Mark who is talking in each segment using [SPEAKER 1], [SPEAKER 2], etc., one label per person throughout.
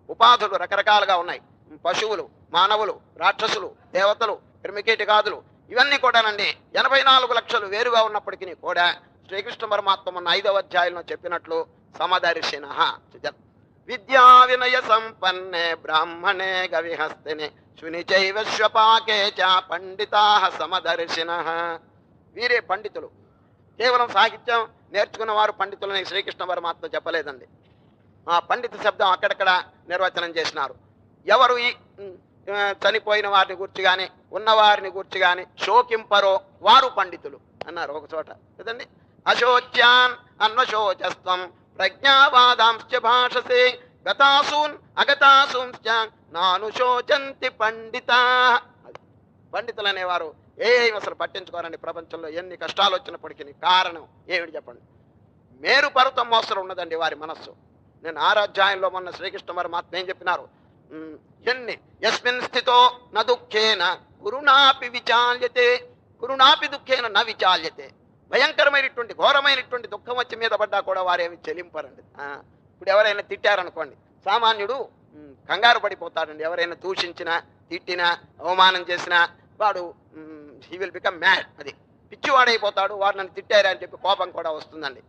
[SPEAKER 1] ఉపాధులు రకరకాలుగా ఉన్నాయి. పశువులు, మానవులు, రాక్షసులు, దేవతలు, క్రిమికీటకాదులు ఇవన్నీ కూడానండి 84 లక్షలు వేరుగా ఉన్నప్పటికీ కూడా శ్రీకృష్ణ పరమాత్మ మన 5వ అధ్యాయంలో చెప్పినట్లు సమదర్శిన విద్యా వినయ సంపన్నే బ్రాహ్మణే గవిహస్తిని శునిచైవ శ్వపాకే చ పండితా సమదర్శిన. వీరే పండితులు. కేవలం సాహిత్యం నేర్చుకున్న వారు పండితులని శ్రీకృష్ణ పరమాత్మ చెప్పలేదండి. ఆ పండిత శబ్దం అక్కడక్కడ నిర్వచనం చేసినారు. ఎవరు ఈ చనిపోయిన వారిని గురించి కానీ ఉన్నవారిని గురించి కానీ శోకింపరో వారు పండితులు అన్నారు ఒక చోట కదండి. అశోచ్యాన్ అన్వశోచస్వం ప్రజ్ఞావాదాంశ్చ భాషసే గతాసూన్ అగతాసూంశ్చ నానుశోచంతి పండితా. పండితులు అనేవారు ఏమి అసలు పట్టించుకోరండి. ప్రపంచంలో ఎన్ని కష్టాలు వచ్చినప్పటికీ కారణం ఏమిటి చెప్పండి? మేరు పర్వతం మోస్తరు ఉన్నదండి వారి మనస్సు. నేను 6వ అధ్యాయంలో మొన్న శ్రీకృష్ణ పరమాత్మ ఏం చెప్పినారు? ఎన్ని యస్మిన్ స్థితో న దుఃఖేన కురుణాపి విచాల్యతే కురుణాపి దుఃఖేన న విచాల్యతే. భయంకరమైనటువంటి ఘోరమైనటువంటి దుఃఖం వచ్చి మీద పడ్డా కూడా వారేమి చెలింపరండి. ఇప్పుడు ఎవరైనా తిట్టారనుకోండి, సామాన్యుడు కంగారు పడిపోతాడండి. ఎవరైనా దూషించినా, తిట్టినా, అవమానం చేసినా వాడు హీ విల్ బికమ్ మ్యాడ్. అది పిచ్చివాడైపోతాడు. వాడు నన్ను తిట్టారా అని చెప్పి కోపం కూడా వస్తుందండి.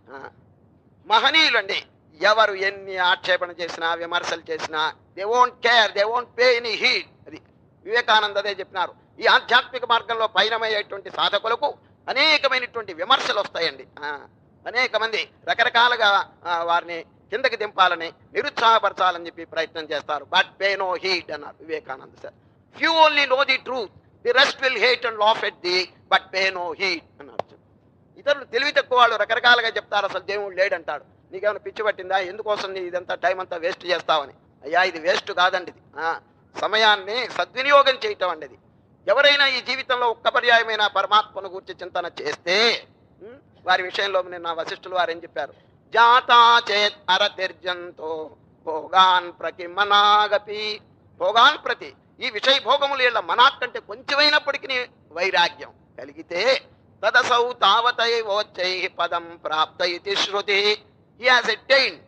[SPEAKER 1] మహనీయులండి ఎవరు ఎన్ని ఆక్షేపణ చేసినా, విమర్శలు చేసినా they won't care, they won't pay any heed. అది వివేకానంద అదే చెప్పినారు. ఈ ఆధ్యాత్మిక మార్గంలో పయనమయ్యేటువంటి సాధకులకు అనేకమైనటువంటి విమర్శలు వస్తాయండి. అనేక మంది రకరకాలుగా వారిని కిందకి దింపాలని, నిరుత్సాహపరచాలని చెప్పి ప్రయత్నం చేస్తారు. బట్ పే నో హీడ్ అన్నారు Vivekananda sir. Few only know the truth, the rest will hate and laugh at the, but pay no heed అన్నారు. ఇతరులు తెలివి తక్కువ వాళ్ళు రకరకాలుగా చెప్తారు. అసలు దేవుడు లేడంటాడు. నీకేమైనా పిచ్చి పట్టిందా? ఎందుకోసం ఇదంతా టైం అంతా వేస్ట్ చేస్తావని. అయ్యా ఇది వేస్ట్ కాదండి. ఇది సమయాన్ని సద్వినియోగం చేయటం అండి. ఇది ఎవరైనా ఈ జీవితంలో ఒక్క పర్యాయమైన పరమాత్మను గురించి చింతన చేస్తే వారి విషయంలో నిన్న వశిష్ఠులు వారు ఏం చెప్పారు? జాతా చేత్ అరతిర్జంతో భోగాన్ ప్రతి మనాగపి. భోగాన్ ప్రతి ఈ విషయ భోగములు వీళ్ళ మనాక్ కంటే కొంచెమైనప్పటికీ వైరాగ్యం కలిగితే తదసౌ తావతైవోచ్చై పదం ప్రాప్త ఇతి శృతి. హి హాజ్ అటైన్డ్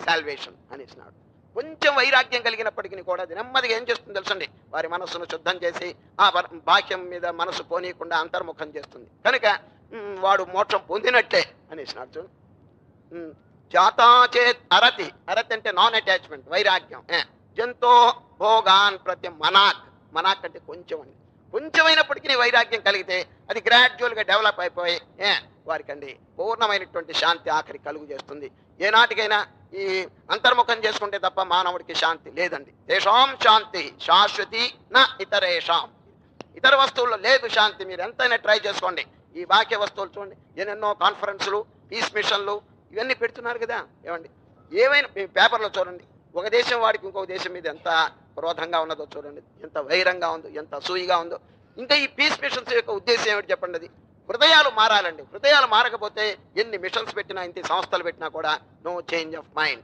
[SPEAKER 1] సాల్వేషన్ అనేసినాడు. కొంచెం వైరాగ్యం కలిగినప్పటికీ కూడా అది నెమ్మదిగా ఏం చేస్తుంది తెలుసండి? వారి మనస్సును శుద్ధం చేసి ఆ బాహ్యం మీద మనసు పోనీయకుండా అంతర్ముఖం చేస్తుంది. కనుక వాడు మోక్షం పొందినట్లే అనేసినాడు. చూడు, జాతాచేత్ అరతి. అరతి అంటే నాన్ అటాచ్మెంట్, వైరాగ్యం. జంతో భోగాన్ ప్రతి మనాక్. మనాక్ అంటే కొంచెం అండి. కొంచెమైనప్పటికీ వైరాగ్యం కలిగితే అది గ్రాడ్యువల్గా డెవలప్ అయిపోయి వారికండి పూర్ణమైనటువంటి శాంతి ఆఖరి కలుగు చేస్తుంది. ఏనాటికైనా ఈ అంతర్ముఖం చేసుకుంటే తప్ప మానవుడికి శాంతి లేదండి. దేశాం శాంతి శాశ్వతి నా ఇతరేషాం. ఇతర వస్తువుల్లో లేదు శాంతి. మీరు ఎంతైనా ట్రై చేసుకోండి. ఈ బాహ్య వస్తువులు చూడండి, ఎన్నెన్నో కాన్ఫరెన్సులు, పీస్ మిషన్లు ఇవన్నీ పెడుతున్నారు కదా. ఏమండి ఏమైనా పేపర్లో చూడండి, ఒక దేశం వాడికి ఇంకొక దేశం మీద ఎంత క్రోధంగా ఉన్నదో చూడండి, ఎంత వైరంగా ఉందో, ఎంత అసూయిగా ఉందో. ఇంకా ఈ పీస్ మిషన్స్ యొక్క ఉద్దేశం ఏమిటి చెప్పండి? అది హృదయాలు మారాలండి. హృదయాలు మారకపోతే ఎన్ని మిషన్స్ పెట్టినా, ఇంత సంస్థలు పెట్టినా కూడా నో చేంజ్ ఆఫ్ మైండ్.